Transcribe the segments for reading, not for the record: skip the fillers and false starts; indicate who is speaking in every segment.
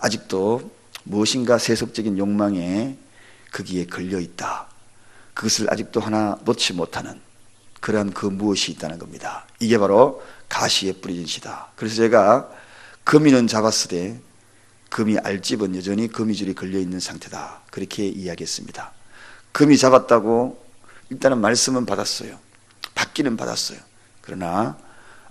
Speaker 1: 아직도 무엇인가 세속적인 욕망에 거기에 걸려있다. 그것을 아직도 하나 놓지 못하는 그러한 그 무엇이 있다는 겁니다. 이게 바로 가시에 뿌려진 씨다. 그래서 제가 거미는 잡았으되 거미 알집은 여전히 거미줄이 걸려있는 상태다. 그렇게 이야기했습니다. 거미 잡았다고 일단은 말씀은 받았어요. 받기는 받았어요. 그러나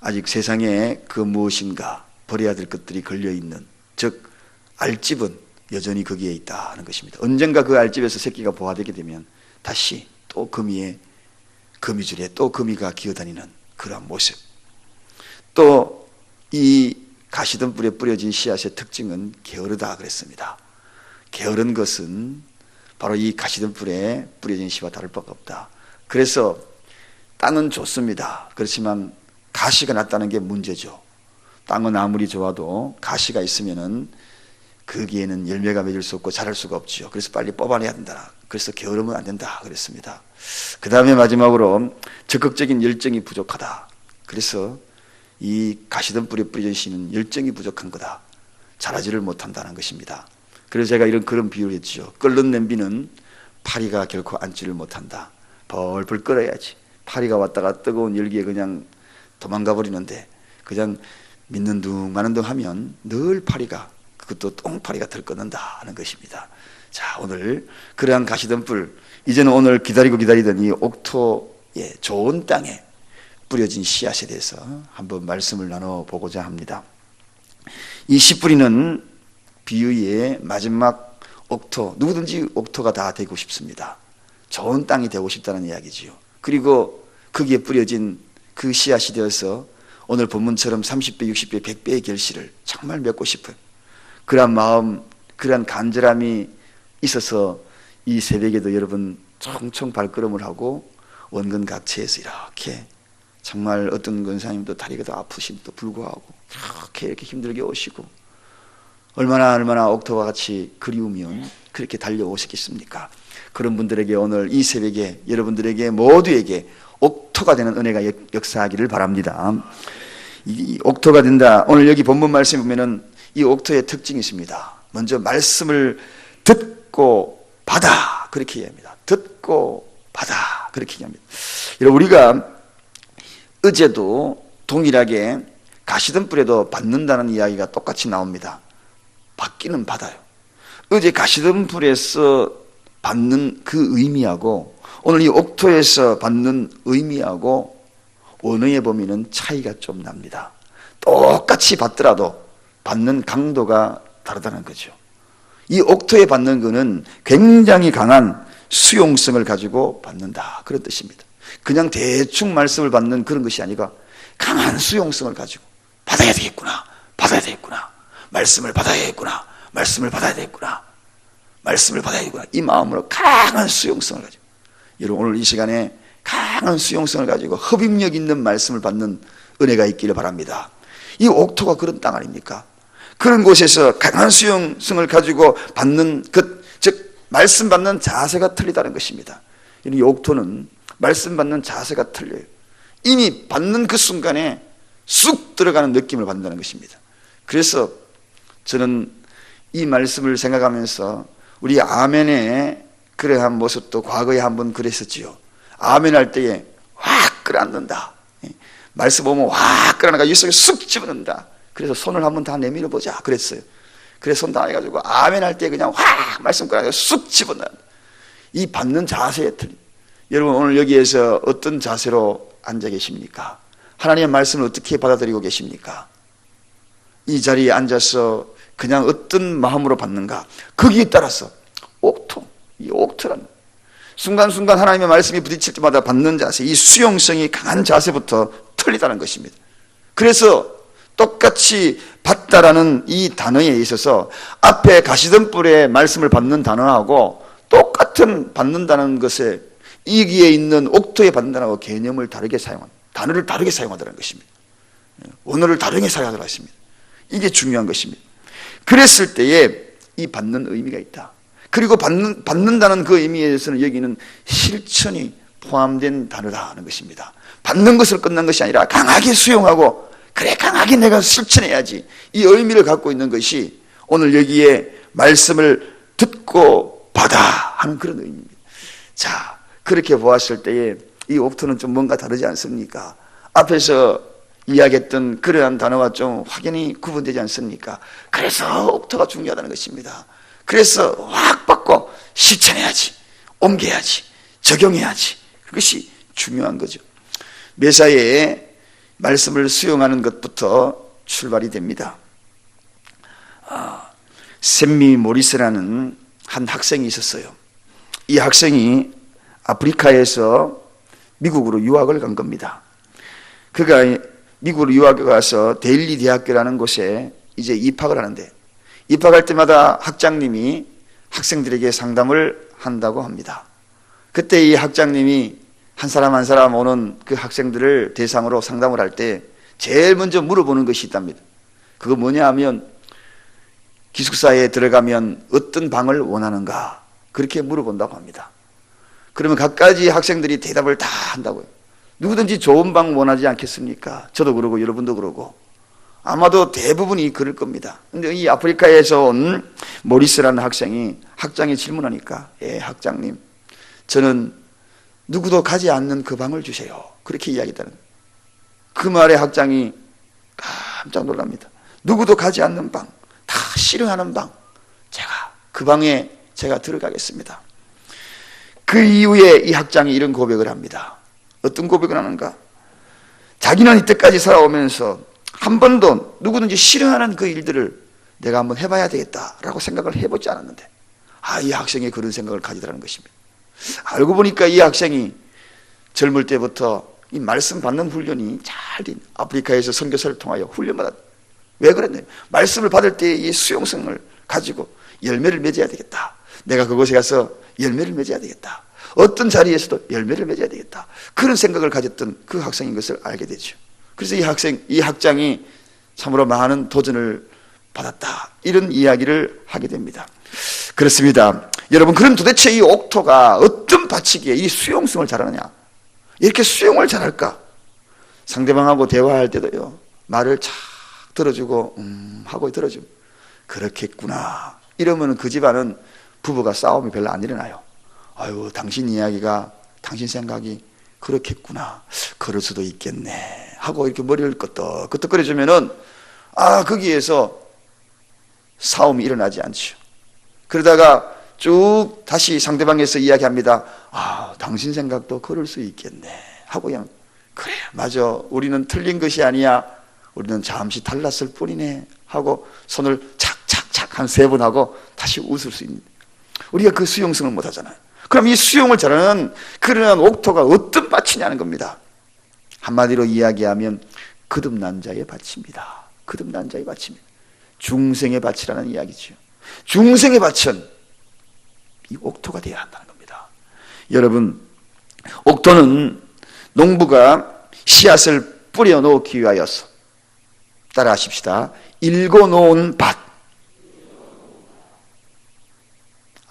Speaker 1: 아직 세상에 그 무엇인가 버려야 될 것들이 걸려있는, 즉 알집은 여전히 거기에 있다는 것입니다. 언젠가 그 알집에서 새끼가 부화되게 되면 다시 또 거미줄에 또 거미가 기어다니는 그러한 모습. 또 이 가시던 뿔에 뿌려진 씨앗의 특징은 게으르다 그랬습니다. 게으른 것은 바로 이 가시던 뿔에 뿌려진 씨와 다를 바가 없다. 그래서 땅은 좋습니다. 그렇지만 가시가 났다는 게 문제죠. 땅은 아무리 좋아도 가시가 있으면은 거기에는 열매가 맺을 수 없고 자랄 수가 없죠. 그래서 빨리 뽑아내야 된다. 그래서 게으르면 안 된다 그랬습니다. 그 다음에 마지막으로 적극적인 열정이 부족하다. 그래서 이 가시던 뿔에 뿌려진 씨는 열정이 부족한 거다. 자라지를 못한다는 것입니다. 그래서 제가 그런 비유를 했죠. 끓는 냄비는 파리가 결코 앉지를 못한다. 벌벌 끓어야지. 파리가 왔다가 뜨거운 열기에 그냥 도망가 버리는데 그냥 믿는 둥 마는 둥 하면 늘 파리가, 그것도 똥파리가 들끓는다는 것입니다. 자, 오늘 그러한 가시던 뿔, 이제는 오늘 기다리던 이 옥토의 좋은 땅에 뿌려진 씨앗에 대해서 한번 말씀을 나눠보고자 합니다. 이 씨뿌리는 비유의 마지막 옥토, 누구든지 옥토가 다 되고 싶습니다. 좋은 땅이 되고 싶다는 이야기지요. 그리고 거기에 뿌려진 그 씨앗이 되어서 오늘 본문처럼 30배, 60배, 100배의 결실을 정말 맺고 싶은 그러한 마음, 그러한 간절함이 있어서 이 새벽에도 여러분 총총 발걸음을 하고 원근각체에서 이렇게 정말 어떤 권사님도 다리가 더 아프심도 불구하고 이렇게 힘들게 오시고 얼마나 옥토와 같이 그리우면 그렇게 달려오시겠습니까? 그런 분들에게 오늘 이 새벽에 여러분들에게 모두에게 옥토가 되는 은혜가 역사하기를 바랍니다. 이 옥토가 된다. 오늘 여기 본문 말씀에 보면은 이 옥토의 특징이 있습니다. 먼저 말씀을 듣고 받아 그렇게 이야기합니다. 듣고 받아 그렇게 이야기합니다. 여러분, 우리가 어제도 동일하게 가시던 뿔에도 받는다는 이야기가 똑같이 나옵니다. 받기는 받아요. 어제 가시던 뿔에서 받는 그 의미하고 오늘 이 옥토에서 받는 의미하고 언어의 범위는 차이가 좀 납니다. 똑같이 받더라도 받는 강도가 다르다는 거죠. 이 옥토에 받는 것은 굉장히 강한 수용성을 가지고 받는다, 그런 뜻입니다. 그냥 대충 말씀을 받는 그런 것이 아니라 강한 수용성을 가지고 받아야 되겠구나, 받아야 되겠구나, 말씀을 받아야겠구나, 말씀을 받아야 되겠구나, 말씀을 받아야 되겠구나, 이 마음으로 강한 수용성을 가지고 여러분 오늘 이 시간에 강한 수용성을 가지고 흡입력 있는 말씀을 받는 은혜가 있기를 바랍니다. 이 옥토가 그런 땅 아닙니까? 그런 곳에서 강한 수용성을 가지고 받는 즉 말씀 받는 자세가 틀리다는 것입니다. 이 옥토는 말씀 받는 자세가 틀려요. 이미 받는 그 순간에 쑥 들어가는 느낌을 받는다는 것입니다. 그래서 저는 이 말씀을 생각하면서 우리 아멘의 그러한 모습도 과거에 한번 그랬었지요. 아멘 할 때에 확 끌어안는다. 말씀 보면 확 끌어안아가 이 속에 쑥 집어넣는다. 그래서 손을 한번 다 내밀어 보자 그랬어요. 그래서 손 다 해가지고 아멘 할 때 그냥 확 말씀 끌어안아가 쑥 집어넣는 이 받는 자세에 틀린. 여러분 오늘 여기에서 어떤 자세로 앉아 계십니까? 하나님의 말씀을 어떻게 받아들이고 계십니까? 이 자리에 앉아서 그냥 어떤 마음으로 받는가? 거기에 따라서 옥토, 이 옥토라는 순간순간 하나님의 말씀이 부딪힐 때마다 받는 자세, 이 수용성이 강한 자세부터 틀리다는 것입니다. 그래서 똑같이 받다라는 이 단어에 있어서 앞에 가시던 뿔의 말씀을 받는 단어하고 똑같은 받는다는 것에 여기에 있는 옥토에 받는다는 개념을 다르게 사용합니다. 단어를 다르게 사용하더라는 것입니다. 언어를 다르게 사용하더라 했습니다. 이게 중요한 것입니다. 그랬을 때에 이 받는 의미가 있다. 그리고 받는다는 그 의미에서는 여기는 실천이 포함된 단어라는 것입니다. 받는 것을 끝난 것이 아니라 강하게 수용하고 그래 강하게 내가 실천해야지 이 의미를 갖고 있는 것이 오늘 여기에 말씀을 듣고 받아 하는 그런 의미입니다. 자, 그렇게 보았을 때에 이 옥토는 좀 뭔가 다르지 않습니까? 앞에서 이야기했던 그러한 단어와 좀 확연히 구분되지 않습니까? 그래서 옥토가 중요하다는 것입니다. 그래서 확 받고 실천해야지, 옮겨야지, 적용해야지. 그것이 중요한 거죠. 매사에 말씀을 수용하는 것부터 출발이 됩니다. 샘미 모리스라는 한 학생이 있었어요. 이 학생이 아프리카에서 미국으로 유학을 간 겁니다. 그가 미국으로 유학을 가서 데일리 대학교라는 곳에 이제 입학을 하는데, 입학할 때마다 학장님이 학생들에게 상담을 한다고 합니다. 그때 이 학장님이 한 사람 한 사람 오는 그 학생들을 대상으로 상담을 할 때 제일 먼저 물어보는 것이 있답니다. 그거 뭐냐 하면, 기숙사에 들어가면 어떤 방을 원하는가, 그렇게 물어본다고 합니다. 그러면 각가지 학생들이 대답을 다 한다고요. 누구든지 좋은 방 원하지 않겠습니까? 저도 그러고 여러분도 그러고 아마도 대부분이 그럴 겁니다. 근데 이 아프리카에서 온 모리스라는 학생이 학장이 질문하니까, 예, 학장님, 저는 누구도 가지 않는 그 방을 주세요. 그렇게 이야기했다는 거예요. 그 말에 학장이 깜짝 놀랍니다. 누구도 가지 않는 방, 다 싫어하는 방, 그 방에 제가 들어가겠습니다. 그 이후에 이 학장이 이런 고백을 합니다. 어떤 고백을 하는가? 자기는 이때까지 살아오면서 한 번도 누구든지 싫어하는 그 일들을 내가 한번 해봐야 되겠다라고 생각을 해보지 않았는데, 이 학생이 그런 생각을 가지더라는 것입니다. 알고 보니까 이 학생이 젊을 때부터 이 말씀 받는 훈련이 잘 된, 아프리카에서 선교사를 통하여 훈련받았다. 왜 그랬나요? 말씀을 받을 때 이 수용성을 가지고 열매를 맺어야 되겠다. 내가 그곳에 가서 열매를 맺어야 되겠다. 어떤 자리에서도 열매를 맺어야 되겠다. 그런 생각을 가졌던 그 학생인 것을 알게 되죠. 그래서 이 학장이 참으로 많은 도전을 받았다. 이런 이야기를 하게 됩니다. 그렇습니다. 여러분, 그럼 도대체 이 옥토가 어떤 밭이기에 이 수용성을 잘하느냐? 이렇게 수용을 잘할까? 상대방하고 대화할 때도요, 말을 착 들어주고 하고 들어주고, 그렇겠구나. 이러면 그 집안은 부부가 싸움이 별로 안 일어나요. 아유, 당신 이야기가, 당신 생각이 그렇겠구나, 그럴 수도 있겠네 하고 이렇게 머리를 끄덕끄덕거려주면은 거기에서 싸움이 일어나지 않죠. 그러다가 쭉 다시 상대방에서 이야기합니다. 당신 생각도 그럴 수 있겠네 하고, 그냥 그래, 맞아, 우리는 틀린 것이 아니야, 우리는 잠시 달랐을 뿐이네 하고 손을 착착착 한 3번 하고 다시 웃을 수 있는, 우리가 그 수용성을 못 하잖아요. 그럼 이 수용을 잘하는 그러한 옥토가 어떤 밭이냐는 겁니다. 한마디로 이야기하면 거듭난 자의 밭입니다. 거듭난 자의 밭입니다. 중생의 밭이라는 이야기죠. 중생의 밭은 이 옥토가 되어야 한다는 겁니다. 여러분, 옥토는 농부가 씨앗을 뿌려 놓기 위하여서, 따라 하십시다, 일궈 놓은 밭.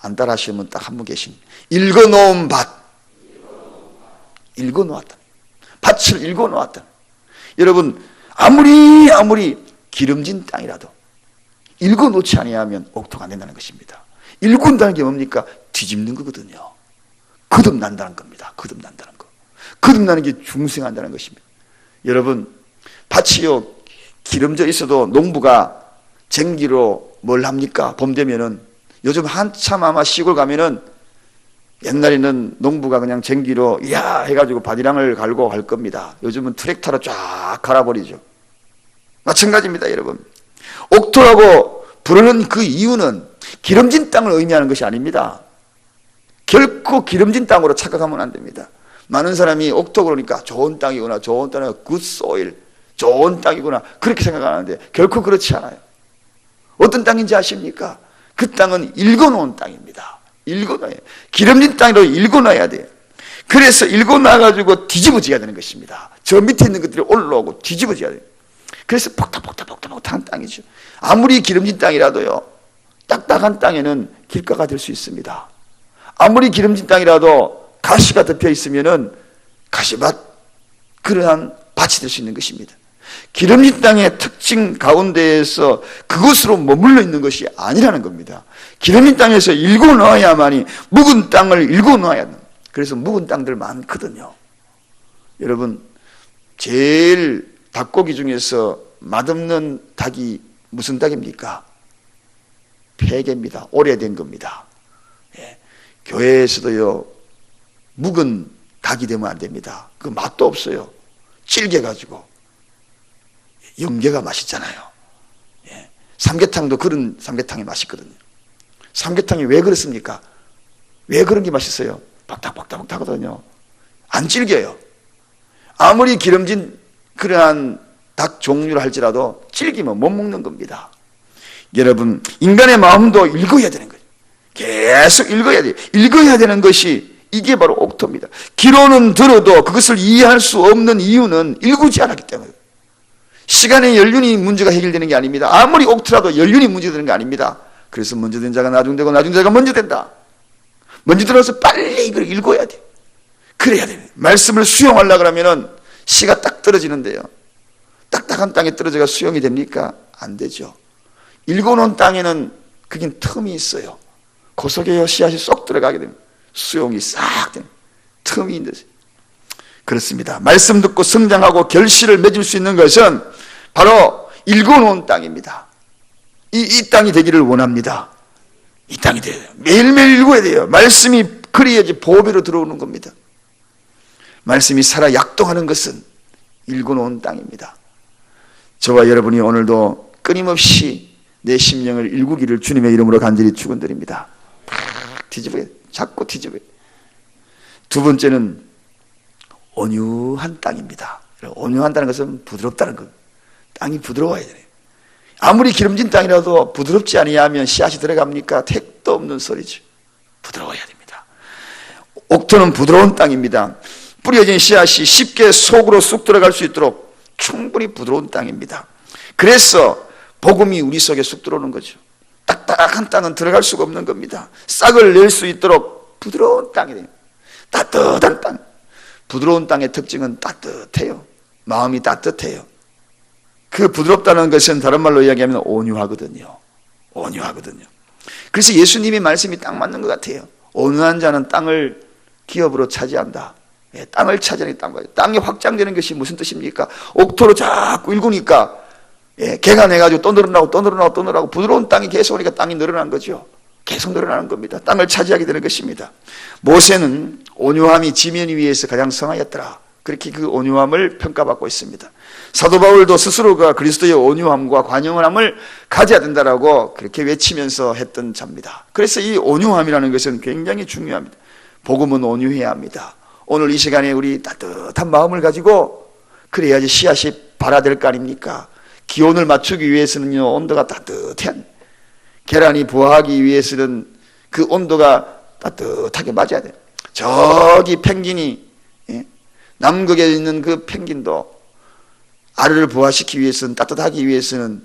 Speaker 1: 안 따라 하시면 딱 한 분 계십니다. 일궈 놓은 밭. 일궈 놓았다. 밭을 일궈 놓았다. 여러분, 아무리 기름진 땅이라도 일궈 놓지 아니하면 옥토가 안 된다는 것입니다. 일군다는 게 뭡니까? 뒤집는 거거든요. 거듭난다는 겁니다. 거듭난다는 거. 거듭나는 게 중생한다는 것입니다. 여러분, 밭이요, 기름져 있어도 농부가 쟁기로 뭘 합니까? 봄 되면은, 요즘 한참 아마 시골 가면은, 옛날에는 농부가 그냥 쟁기로 이야 해가지고 바디랑을 갈고 할 겁니다. 요즘은 트랙터로 쫙 갈아버리죠. 마찬가지입니다, 여러분. 옥토라고 부르는 그 이유는 기름진 땅을 의미하는 것이 아닙니다. 결코 기름진 땅으로 착각하면 안 됩니다. 많은 사람이 옥토 그러니까 좋은 땅이구나, 좋은 땅이구나, good soil, 좋은 땅이구나, 그렇게 생각하는데 결코 그렇지 않아요. 어떤 땅인지 아십니까? 그 땅은 일궈놓은 땅입니다. 일궈놔야 돼요. 기름진 땅으로 일궈놔야 돼요. 그래서 일궈놔가지고 뒤집어져야 되는 것입니다. 저 밑에 있는 것들이 올라오고 뒤집어져야 돼요. 그래서 폭탁폭탁한 땅이죠. 아무리 기름진 땅이라도요, 딱딱한 땅에는 길가가 될 수 있습니다. 아무리 기름진 땅이라도 가시가 덮여 있으면은 가시밭, 그러한 밭이 될 수 있는 것입니다. 기름진 땅의 특징 가운데에서 그것으로 머물러 있는 것이 아니라는 겁니다. 기름진 땅에서 일궈 놓아야만이, 묵은 땅을 일궈 놓아야 합니다. 그래서 묵은 땅들 많거든요. 여러분, 제일 닭고기 중에서 맛없는 닭이 무슨 닭입니까? 폐개입니다. 오래된 겁니다. 예. 교회에서도요, 묵은 닭이 되면 안 됩니다. 그 맛도 없어요. 질겨가지고. 영계가 맛있잖아요. 예. 삼계탕도 그런 삼계탕이 맛있거든요. 삼계탕이 왜 그렇습니까? 왜 그런 게 맛있어요? 박닥박닥 하거든요. 안 질겨요. 아무리 기름진 그러한 닭 종류를 할지라도 질기면 못 먹는 겁니다. 여러분, 인간의 마음도 읽어야 되는 거예요. 계속 읽어야 돼요. 읽어야 되는 것이 이게 바로 옥토입니다. 기로는 들어도 그것을 이해할 수 없는 이유는 읽지 않았기 때문에. 시간의 연륜이 문제가 해결되는 게 아닙니다. 아무리 옥토라도 연륜이 문제되는 게 아닙니다. 그래서 먼저 된 자가 나중되고 나중 자가 먼저 된다. 먼저 들어서 빨리 이걸 읽어야 돼요. 그래야 돼요. 말씀을 수용하려고 하면은 씨가 딱 떨어지는데요. 딱딱한 땅에 떨어져가 수용이 됩니까? 안 되죠. 읽어놓은 땅에는 그긴 틈이 있어요. 그 속에 씨앗이 쏙 들어가게 됩니다. 수용이 싹 되는 틈이 있는 거죠. 그렇습니다. 말씀 듣고 성장하고 결실을 맺을 수 있는 것은 바로 읽어놓은 땅입니다. 이 땅이 되기를 원합니다. 이 땅이 돼야 돼요. 매일매일 읽어야 돼요. 말씀이 그래야지 보배로 들어오는 겁니다. 말씀이 살아 약동하는 것은 읽어놓은 땅입니다. 저와 여러분이 오늘도 끊임없이 내 심령을 일구기를 주님의 이름으로 간절히 축원드립니다. 뒤집어요. 자꾸 뒤집어요. 두 번째는 온유한 땅입니다. 온유한다는 것은 부드럽다는 것. 땅이 부드러워야 돼요. 아무리 기름진 땅이라도 부드럽지 아니하면 씨앗이 들어갑니까? 택도 없는 소리죠. 부드러워야 됩니다. 옥토는 부드러운 땅입니다. 뿌려진 씨앗이 쉽게 속으로 쑥 들어갈 수 있도록 충분히 부드러운 땅입니다. 그래서 복음이 우리 속에 쑥 들어오는 거죠. 딱딱한 땅은 들어갈 수가 없는 겁니다. 싹을 낼 수 있도록 부드러운 땅이 돼요. 따뜻한 땅. 부드러운 땅의 특징은 따뜻해요. 마음이 따뜻해요. 그 부드럽다는 것은 다른 말로 이야기하면 온유하거든요. 온유하거든요. 그래서 예수님의 말씀이 딱 맞는 것 같아요. 온유한 자는 땅을 기업으로 차지한다. 예, 땅을 차지하는 게 땅이 확장되는 것이 무슨 뜻입니까? 옥토로 자꾸 읽으니까 예, 개가 내가지고 또 늘어나고 또 늘어나고 또 늘어나고 부드러운 땅이 계속 오니까 땅이 늘어난 거죠. 계속 늘어나는 겁니다. 땅을 차지하게 되는 것입니다. 모세는 온유함이 지면 위에서 가장 성하였더라. 그렇게 그 온유함을 평가받고 있습니다. 사도 바울도 스스로가 그리스도의 온유함과 관용함을 가져야 된다라고 그렇게 외치면서 했던 자입니다. 그래서 이 온유함이라는 것은 굉장히 중요합니다. 복음은 온유해야 합니다. 오늘 이 시간에 우리 따뜻한 마음을 가지고 그래야지 씨앗이 발화될 거 아닙니까? 기온을 맞추기 위해서는요, 온도가 따뜻한, 계란이 부화하기 위해서는 그 온도가 따뜻하게 맞아야 돼요. 저기 펭귄이, 남극에 있는 그 펭귄도 알을 부화시키기 위해서는, 따뜻하기 위해서는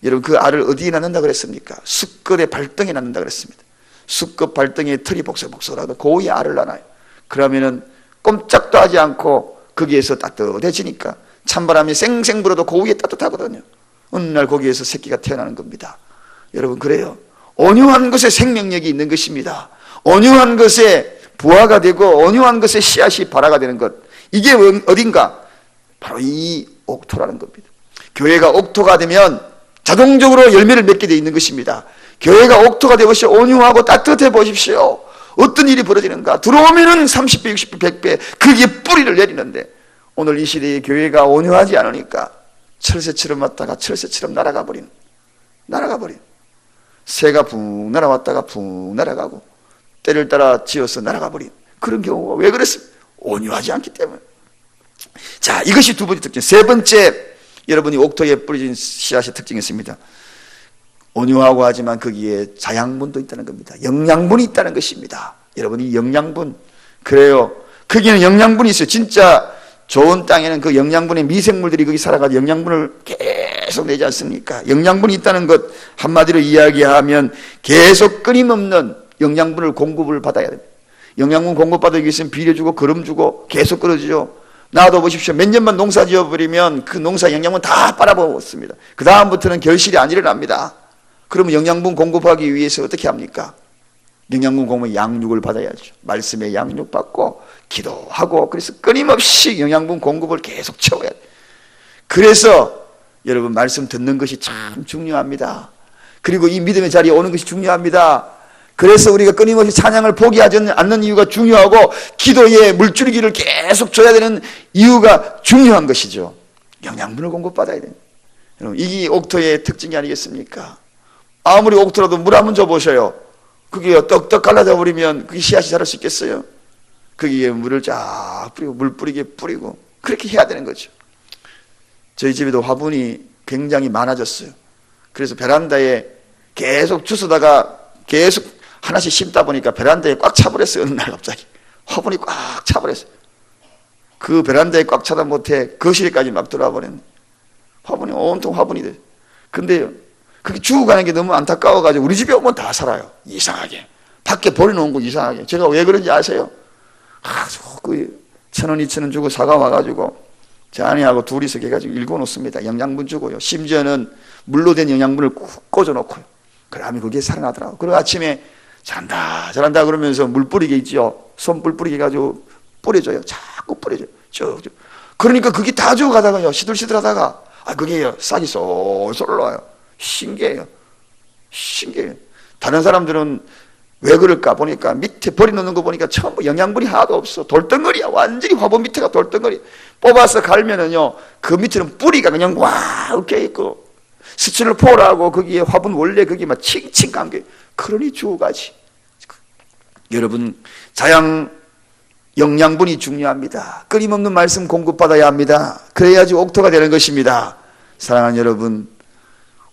Speaker 1: 여러분 그 알을 어디에 낳는다 그랬습니까? 숯급의 발등에 낳는다 그랬습니다. 숯급 발등에 털이 복설복설하고 그 위에 알을 낳아요. 그러면은 꼼짝도 하지 않고 거기에서 따뜻해지니까 찬바람이 쌩쌩 불어도 그 위에 따뜻하거든요. 어느 날 거기에서 새끼가 태어나는 겁니다. 여러분 그래요. 온유한 것에 생명력이 있는 것입니다. 온유한 것에 부화가 되고 온유한 것에 씨앗이 발화가 되는 것. 이게 어딘가? 바로 이 옥토라는 겁니다. 교회가 옥토가 되면 자동적으로 열매를 맺게 되어 있는 것입니다. 교회가 옥토가 되어서 온유하고 따뜻해 보십시오. 어떤 일이 벌어지는가? 들어오면은 30배, 60배, 100배 거기에 뿌리를 내리는데 오늘 이 시대에 교회가 온유하지 않으니까 철새처럼 왔다가 철새처럼 날아가 버린. 새가 붕 날아왔다가 붕 날아가고 때를 따라 지어서 날아가 버린 그런 경우가 왜 그랬습니까? 온유하지 않기 때문에. 자, 이것이 두 번째 특징. 세 번째, 여러분이 옥토에 뿌려진 씨앗의 특징이 있습니다. 온유하고 하지만 거기에 자양분도 있다는 겁니다. 영양분이 있다는 것입니다. 여러분이 영양분, 그래요. 거기는 영양분이 있어요. 진짜 좋은 땅에는 그 영양분의 미생물들이 거기 살아가지고 영양분을 계속 내지 않습니까? 영양분이 있다는 것 한마디로 이야기하면 계속 끊임없는 영양분을 공급을 받아야 됩니다. 영양분 공급받기 위해서는 비료 주고 거름 주고 계속 끌어주죠. 놔둬 보십시오. 몇 년만 농사 지어버리면 그 농사 영양분 다 빨아먹습니다. 그 다음부터는 결실이 안 일어납니다. 그러면 영양분 공급하기 위해서 어떻게 합니까? 영양분 공급은 양육을 받아야죠. 말씀에 양육받고 기도하고, 그래서 끊임없이 영양분 공급을 계속 채워야 돼요. 그래서 여러분, 말씀 듣는 것이 참 중요합니다. 그리고 이 믿음의 자리에 오는 것이 중요합니다. 그래서 우리가 끊임없이 찬양을 포기하지 않는 이유가 중요하고, 기도에 물줄기를 계속 줘야 되는 이유가 중요한 것이죠. 영양분을 공급받아야 돼요. 여러분, 이게 옥토의 특징이 아니겠습니까? 아무리 옥토라도 물 한번 줘보셔요. 그게 떡떡 갈라져 버리면 그게 씨앗이 자랄 수 있겠어요? 거기에 물을 쫙 뿌리고, 물 뿌리게 뿌리고, 그렇게 해야 되는 거죠. 저희 집에도 화분이 굉장히 많아졌어요. 그래서 베란다에 계속 주스다가 계속 하나씩 심다 보니까 베란다에 꽉 차버렸어요. 어느 날 갑자기 화분이 꽉 차버렸어요. 그 베란다에 꽉 차다 못해 거실까지 막 들어와 버렸네. 화분이 온통 화분이 돼. 근데 그게 죽어가는 게 너무 안타까워가지고 우리 집에 오면 다 살아요. 이상하게 밖에 버려놓은 거 이상하게. 제가 왜 그런지 아세요? 그 1,000원 2,000원 주고 사가 와가지고 제 아내하고 둘이서 해가지고 읽어놓습니다. 영양분 주고요. 심지어는 물로 된 영양분을 쿡 꽂아놓고요. 그러면 그게 살아나더라고요. 그리고 아침에 잘한다 그러면서 물 뿌리게 있죠. 손불 뿌리게 해가지고 뿌려줘요. 자꾸 뿌려줘요. 쭉쭉. 그러니까 그게 다 죽어가다가요, 시들시들하다가 그게 싹이 쏠쏠 올라와요. 신기해요. 다른 사람들은 왜 그럴까 보니까 밑에 버려놓는 거 보니까 전부 영양분이 하나도 없어. 돌덩어리야. 완전히 화분 밑에가 돌덩어리. 뽑아서 갈면은요, 그 밑에는 뿌리가 그냥 와 이렇게 있고, 스치를 포라고 거기에 화분 원래 거기 막 칭칭 감겨. 그러니 죽어가지. 여러분, 자양 영양분이 중요합니다. 끊임없는 말씀 공급받아야 합니다. 그래야지 옥토가 되는 것입니다. 사랑하는 여러분,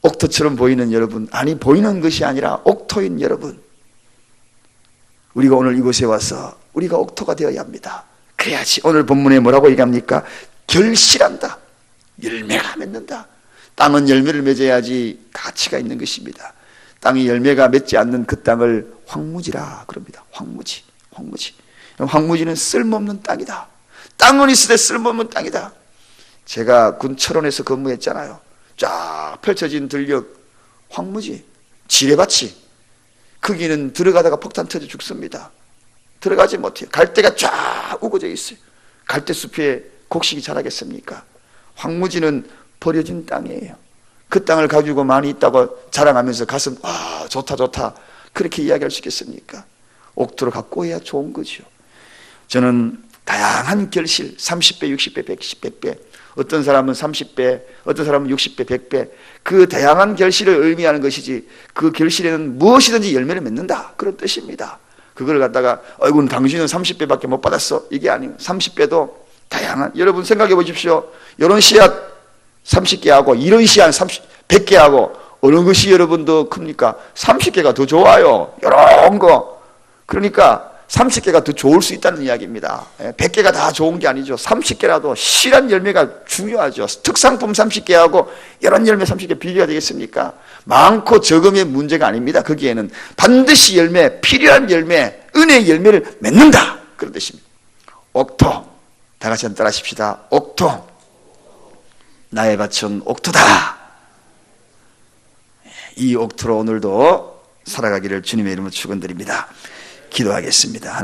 Speaker 1: 옥토처럼 보이는 여러분, 아니 보이는 것이 아니라 옥토인 여러분, 우리가 오늘 이곳에 와서 우리가 옥토가 되어야 합니다. 그래야지 오늘 본문에 뭐라고 얘기합니까? 결실한다. 열매가 맺는다. 땅은 열매를 맺어야지 가치가 있는 것입니다. 땅이 열매가 맺지 않는 그 땅을 황무지라 그럽니다. 황무지. 황무지는 쓸모없는 땅이다. 땅은 있으되 쓸모없는 땅이다. 제가 군 철원에서 근무했잖아요. 쫙 펼쳐진 들녘 황무지, 지뢰밭이. 거기는 들어가다가 폭탄 터져 죽습니다. 들어가지 못해요. 갈대가 쫙 우거져 있어요. 갈대숲에 곡식이 자라겠습니까? 황무지는 버려진 땅이에요. 그 땅을 가지고 많이 있다고 자랑하면서 가슴 좋다 그렇게 이야기할 수 있겠습니까? 옥토를 갖고 해야 좋은 거죠. 저는 다양한 결실, 30배, 60배, 110배, 어떤 사람은 30배, 어떤 사람은 60배, 100배, 그 다양한 결실을 의미하는 것이지, 그 결실에는 무엇이든지 열매를 맺는다, 그런 뜻입니다. 그걸 갖다가 당신은 30배밖에 못 받았어, 이게 아니에요. 30배도 다양한, 여러분 생각해 보십시오. 이런 씨앗 30개하고 이런 씨앗 100개하고 어느 것이 여러분 더 큽니까? 30개가 더 좋아요. 이런 거. 그러니까 30개가 더 좋을 수 있다는 이야기입니다. 100개가 다 좋은 게 아니죠. 30개라도 실한 열매가 중요하죠. 특상품 30개하고 이런 열매 30개 비교가 되겠습니까? 많고 적음의 문제가 아닙니다. 거기에는 반드시 열매, 필요한 열매, 은혜의 열매를 맺는다, 그런 뜻입니다. 옥토, 다 같이 한번 따라 하십시다. 옥토, 나의 밭은 옥토다. 이 옥토로 오늘도 살아가기를 주님의 이름으로 축원드립니다. 기도하겠습니다. 하나님,